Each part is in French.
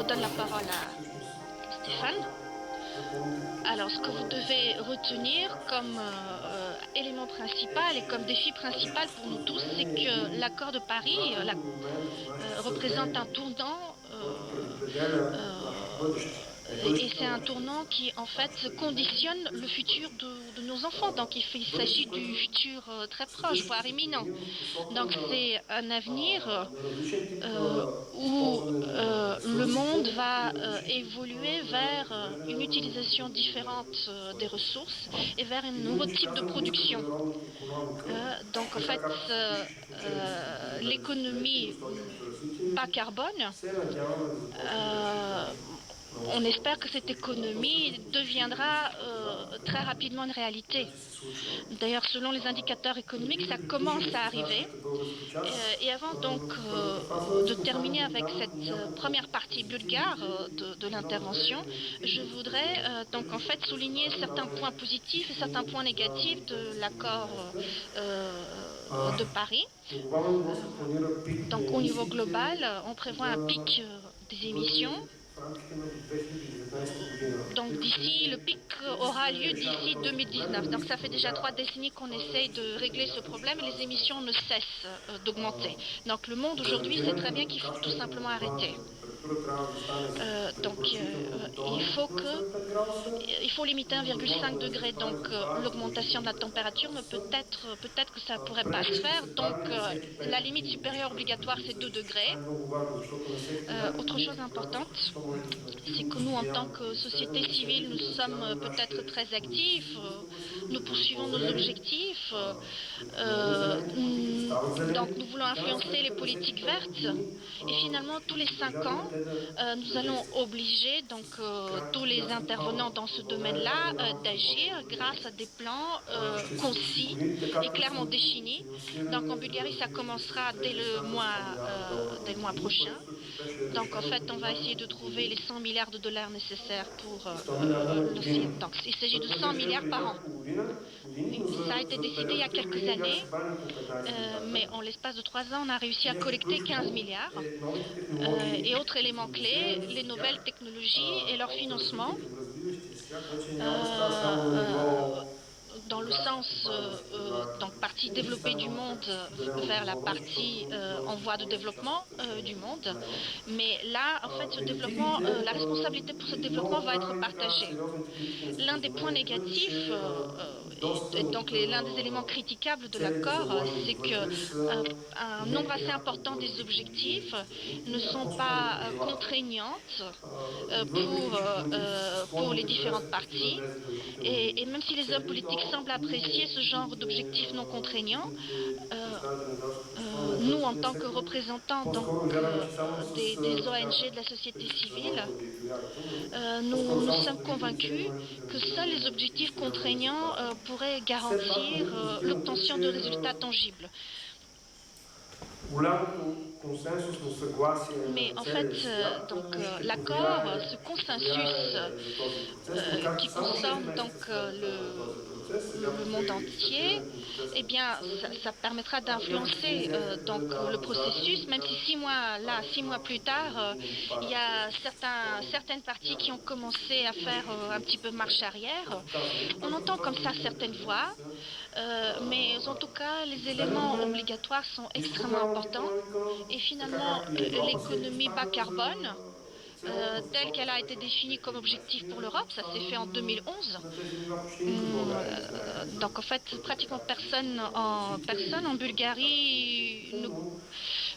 redonne la parole à Stéphane. Alors, ce que vous devez retenir comme élément principal et comme défi principal pour nous tous, c'est que l'accord de Paris représente un tournant et c'est un tournant qui, en fait, conditionne le futur de nos enfants. Donc, il s'agit du futur très proche, voire imminent. Donc, c'est un avenir où le monde va évoluer vers une utilisation différente des ressources et vers un nouveau type de production. Donc, en fait, l'économie bas carbone, on espère que cette économie deviendra très rapidement une réalité. D'ailleurs, selon les indicateurs économiques, ça commence à arriver. Et avant donc de terminer avec cette première partie bulgare de l'intervention, je voudrais donc en fait souligner certains points positifs et certains points négatifs de l'accord de Paris. Donc au niveau global, on prévoit un pic des émissions. Donc d'ici, le pic aura lieu d'ici 2019. Donc ça fait déjà 3 décennies qu'on essaye de régler ce problème et les émissions ne cessent d'augmenter. Donc le monde aujourd'hui sait très bien qu'il faut tout simplement arrêter. Donc il faut limiter 1,5 degré. Donc l'augmentation de la température ne peut-être que ça pourrait pas se faire. Donc la limite supérieure obligatoire c'est 2 degrés. Autre chose importante, c'est que nous, en tant que société civile, nous sommes peut-être très actifs, nous poursuivons nos objectifs, donc nous voulons influencer les politiques vertes, et finalement, tous les 5 ans, nous allons obliger donc tous les intervenants dans ce domaine-là d'agir grâce à des plans concis et clairement définis. Donc en Bulgarie, ça commencera dès le mois prochain. Donc en fait, on va essayer de trouver les 100 milliards de dollars nécessaires pour donc il s'agit de 100 milliards par an. Ça a été décidé il y a quelques années, mais en l'espace de 3 ans, on a réussi à collecter 15 milliards. Et autre élément clé, les nouvelles technologies et leur financement. Dans le sens donc partie développée du monde vers la partie en voie de développement du monde. Mais là, en fait, ce développement, la responsabilité pour ce développement va être partagée. L'un des points négatifs et donc l'un des éléments critiquables de l'accord, c'est que un nombre assez important des objectifs ne sont pas contraignantes pour les différentes parties. Et même si les hommes politiques semblent apprécier ce genre d'objectifs non contraignants, nous, en tant que représentants donc, des ONG, de la société civile, nous sommes convaincus que seuls les objectifs contraignants pourraient garantir l'obtention de résultats tangibles. Mais en fait, l'accord, ce consensus qui concerne donc le monde entier, eh bien, ça permettra d'influencer donc le processus, même si 6 mois plus tard, il y a certaines parties qui ont commencé à faire un petit peu marche arrière. On entend comme ça certaines voix, mais en tout cas, les éléments obligatoires sont extrêmement importants. Et finalement, l'économie bas carbone, telle qu'elle a été définie comme objectif pour l'Europe, ça s'est fait en 2011. Donc en fait, pratiquement personne en Bulgarie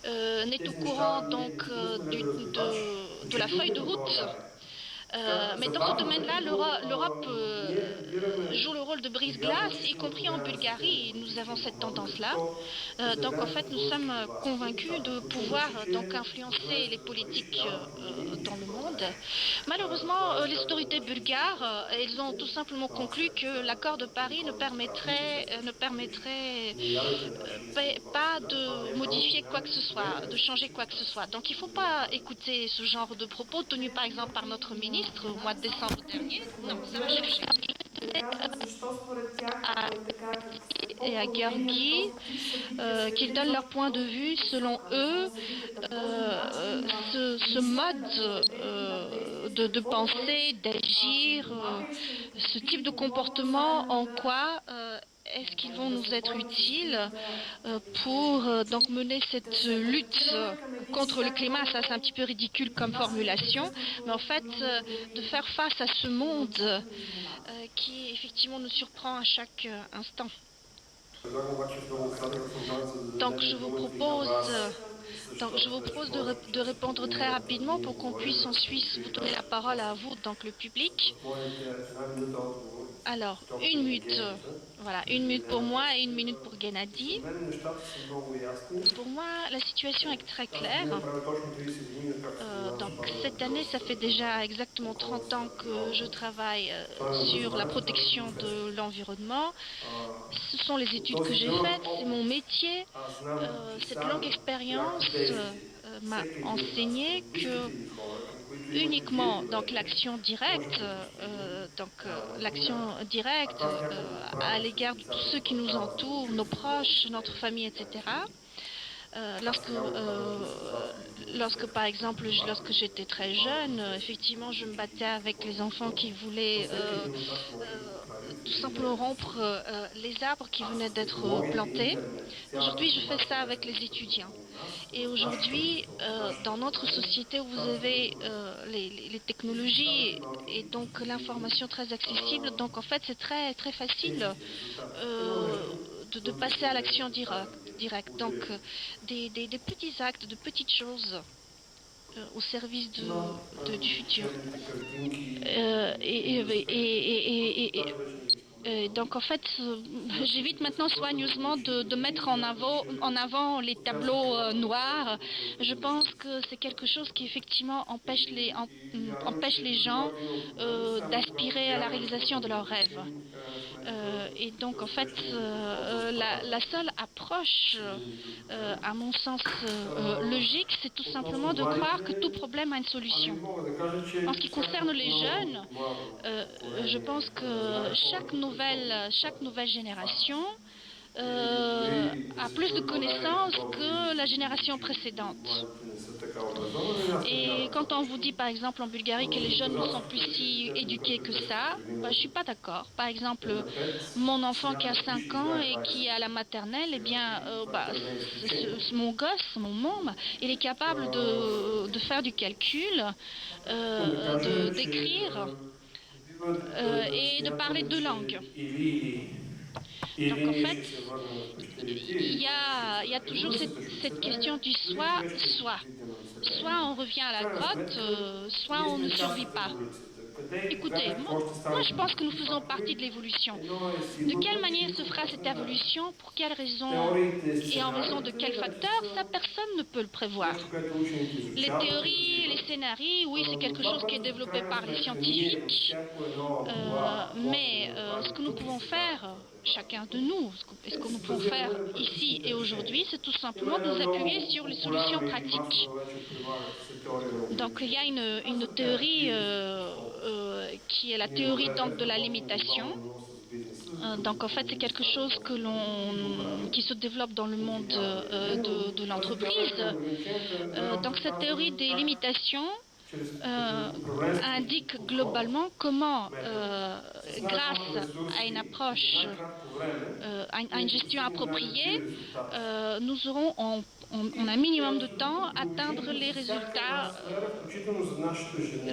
n'est au courant donc de la feuille de route. Mais dans ce domaine-là, l'Europe joue le rôle de brise-glace, y compris en Bulgarie. Nous avons cette tendance-là. Donc, en fait, nous sommes convaincus de pouvoir donc influencer les politiques dans le monde. Malheureusement, les autorités bulgares, elles ont tout simplement conclu que l'accord de Paris ne permettrait pas de modifier quoi que ce soit, de changer quoi que ce soit. Donc, il ne faut pas écouter ce genre de propos tenus par exemple par notre ministre au mois de décembre dernier. Non, ça va chercher. et à Guergues, qu'ils donnent leur point de vue. Selon eux, ce mode de penser, d'agir, ce type de comportement, en quoi est-ce qu'ils vont nous être utiles pour donc mener cette lutte contre le climat. Ça, c'est un petit peu ridicule comme formulation, mais en fait, de faire face à ce monde qui effectivement nous surprend à chaque instant. Donc je vous propose, de répondre très rapidement pour qu'on puisse ensuite vous donner la parole à vous, donc le public. Alors, une minute, voilà, une minute pour moi et une minute pour Gennady. Pour moi, la situation est très claire. Donc, cette année, ça fait déjà exactement 30 ans que je travaille sur la protection de l'environnement. Ce sont les études que j'ai faites, c'est mon métier. Cette longue expérience m'a enseigné que uniquement donc l'action directe, à l'égard de tous ceux qui nous entourent, nos proches, notre famille, etc. Lorsque par exemple, lorsque j'étais très jeune, effectivement, je me battais avec les enfants qui voulaient tout simplement rompre les arbres qui venaient d'être plantés. Aujourd'hui, je fais ça avec les étudiants. Et aujourd'hui, dans notre société où vous avez les technologies et donc l'information très accessible, donc en fait, c'est très, très facile de passer à l'action directe. Donc, des petits actes, de petites choses au service du futur. Donc en fait, j'évite maintenant soigneusement de mettre en avant les tableaux noirs. Je pense que c'est quelque chose qui effectivement empêche les gens d'aspirer à la réalisation de leurs rêves. Et donc en fait, la seule approche, à mon sens logique, c'est tout simplement de croire que tout problème a une solution. En ce qui concerne les jeunes, je pense que chaque nouvelle génération a plus de connaissances que la génération précédente. Et quand on vous dit par exemple en Bulgarie que les jeunes ne sont plus si éduqués que ça, je ne suis pas d'accord. Par exemple, mon enfant qui a 5 ans et qui est à la maternelle, eh bien, mon gosse, mon môme, il est capable de faire du calcul, d'écrire et de parler 2 langues. Donc en fait, il y a toujours cette question du soit. Soit on revient à la grotte, soit on ne survit pas. Écoutez, moi je pense que nous faisons partie de l'évolution. De quelle manière se fera cette évolution, pour quelles raisons et en raison de quels facteurs, ça personne ne peut le prévoir. Les théories, les scénarios, oui, c'est quelque chose qui est développé par les scientifiques, mais ce que nous pouvons faire, chacun de nous, ce que nous pouvons faire ici et aujourd'hui, c'est tout simplement de nous appuyer sur les solutions pratiques. Donc il y a une théorie qui est la théorie donc, de la limitation. Donc en fait c'est quelque chose qui se développe dans le monde de l'entreprise. Donc cette théorie des limitations indique globalement comment, grâce à une approche, à une gestion appropriée, nous aurons en un minimum de temps atteindre les résultats,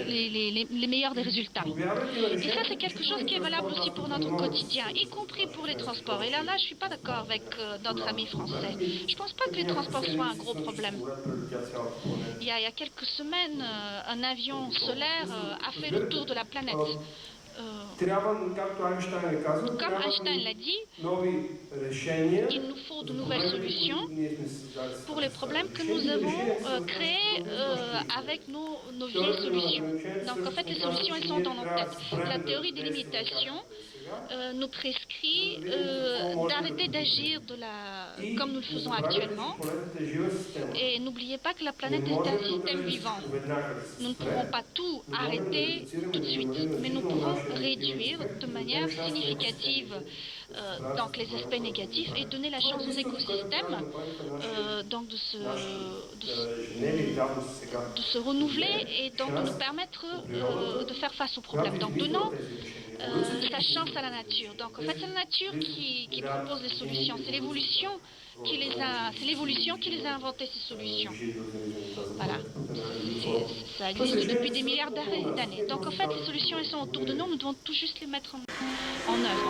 les meilleurs des résultats. Et ça, c'est quelque chose qui est valable aussi pour notre quotidien, y compris pour les transports. Et là je ne suis pas d'accord avec notre ami français. Je ne pense pas que les transports soient un gros problème. Il y a quelques semaines, un avion solaire a fait le tour de la planète. Comme Einstein l'a dit, il nous faut de nouvelles solutions pour les problèmes que nous avons créés avec nos vieilles solutions. Donc en fait, les solutions, elles sont dans notre tête. La théorie des limitations nous prescrit d'arrêter d'agir comme nous le faisons Înțelegeți? actuellement. Planeta e geosistema. Et n'oubliez pas que la E planète în est mod un de système proteger vivant. suveranitatea Nous ne spre pourrons pas tout în mod de arrêter reducere tout de suite, mais nous minimă pourrons nașterea réduire de manière significative donc les aspects négatifs et donner la chance aux écosystèmes donc de se renouveler et donc de nous permettre de faire face aux problèmes. Donc donnons sa chance à la nature. Donc en fait c'est la nature qui propose les solutions, c'est l'évolution qui les a inventé ces solutions. Voilà, ça existe depuis des milliards d'années. Donc en fait les solutions elles sont autour de nous, nous devons tout juste les mettre en œuvre.